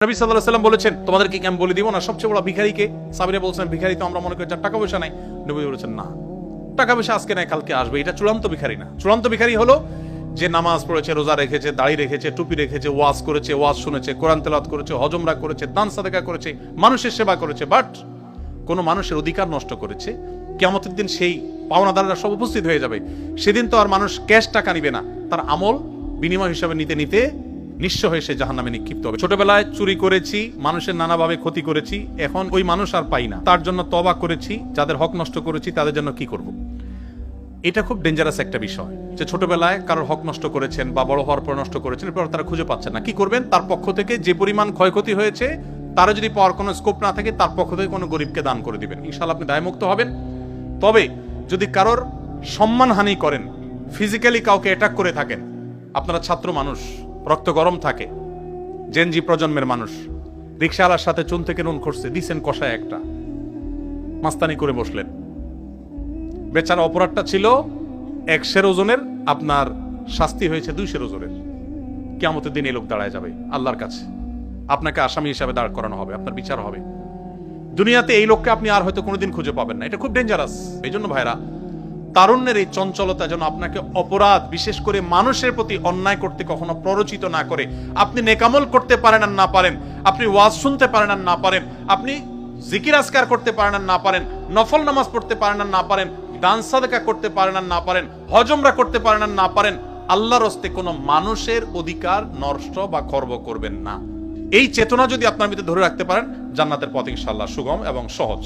নবী সাল্লাল্লাহু আলাইহি ওয়াসাল্লাম বলেছেন, তোমাদেরকে কি আমি বলে দিব না সবচেয়ে বড় ভিখারিকে? সাহাবীরা বলছেন, ভিখারি তো আমরা মনে করি যার টাকা পয়সা নাই। নবী বলেছেন, না, টাকা পয়সা আজকে নাই কালকে আসবে, এটা চূড়ান্ত ভিখারি না। চূড়ান্ত ভিখারি হলো যে নামাজ পড়েছে, রোজা রেখেছে, দাড়ি রেখেছে, টুপি রেখেছে, ওয়াজ করেছে, ওয়াজ শুনেছে, কোরআন তেলাওয়াত করেছে, হজ উমরা করেছে, দান সাদাকা করেছে, মানুষের সেবা করেছে, বাট কোন মানুষের অধিকার নষ্ট করেছে। কিয়ামতের দিন সেই পাওনাদাররা সব উপস্থিত হয়ে যাবে। সেদিন তো আর মানুষ ক্যাশ টাকা নিবে না, তার আমল বিনিময় হিসাবে নিতে নিতে নিঃস্ব হয়ে সে জাহান্নামে নিক্ষিপ্ত হবে। ছোটবেলায় চুরি করেছি, মানুষের নানাভাবে ক্ষতি করেছি, এখন ওই মানুষ আর পাই না, তার জন্য তওবা করেছি, যাদের হক নষ্ট করেছি তাদের জন্য কি করব? এটা খুব ডেঞ্জারাস একটা বিষয়, যে ছোটবেলায় কারোর হক নষ্ট করেছেন বা বড় হওয়ার পর নষ্ট করেছেন, এরপর তারা খুঁজে পাচ্ছেন না, কি করবেন? তার পক্ষ থেকে যে পরিমাণ ক্ষয়ক্ষতি হয়েছে তারা যদি পাওয়ার কোনো স্কোপ না থাকে, তার পক্ষ থেকে কোনো গরিবকে দান করে দিবেন, ইনশাআল্লাহ আপনি দায়মুক্ত হবেন। তবে যদি কারোর সম্মানহানি করেন, ফিজিক্যালি কাউকে অ্যাটাক করে থাকেন, আপনারা ছাত্র মানুষ, রক্ত গরম থাকে, জেনজি প্রজন্মের মানুষ, রিকশাওয়ালার সাথে চুন থেকে নুন খসছে, দিছেন কষায় একটা, মাস্তানি করে বসলেন, বেচারা অপরাধটা ছিল 100 ওজনের, আপনার শাস্তি হয়েছে 200 ওজনের। কিয়ামতের দিন এই লোক দাঁড়ায় যাবে আল্লাহর কাছে, আপনাকে আসামি হিসাবে দাঁড় করানো হবে, আপনার বিচার হবে। দুনিয়াতে এই লোককে আপনি আর হয়তো কোনোদিন খুঁজে পাবেন না। এটা খুব ডেঞ্জারাস। এই জন্য ভাইরা, তারুণ্যের এই চঞ্চলতা যেন আপনাকে অপরাধ, বিশেষ করে মানুষের প্রতি অন্যায় করতে কখনো প্ররোচিত না করে। আপনি নেকামল করতে পারেন আর না পারেন, আপনি ওয়াজ শুনতে পারেন আর না পারেন, আপনি জিকির আজকার করতে পারেন আর না পারেন, নফল নামাজ পড়তে পারেন আর না পারেন, দান সাদাকা করতে পারেন আর না পারেন, হজ উমরা করতে পারেন আর না পারেন, আল্লাহর হস্তে কোনো মানুষের অধিকার নষ্ট বা খর্ব করবেন না। এই চেতনা যদি আপনার ভিতরে ধরে রাখতে পারেন, জান্নাতের পথ ইনশাআল্লাহ সুগম এবং সহজ।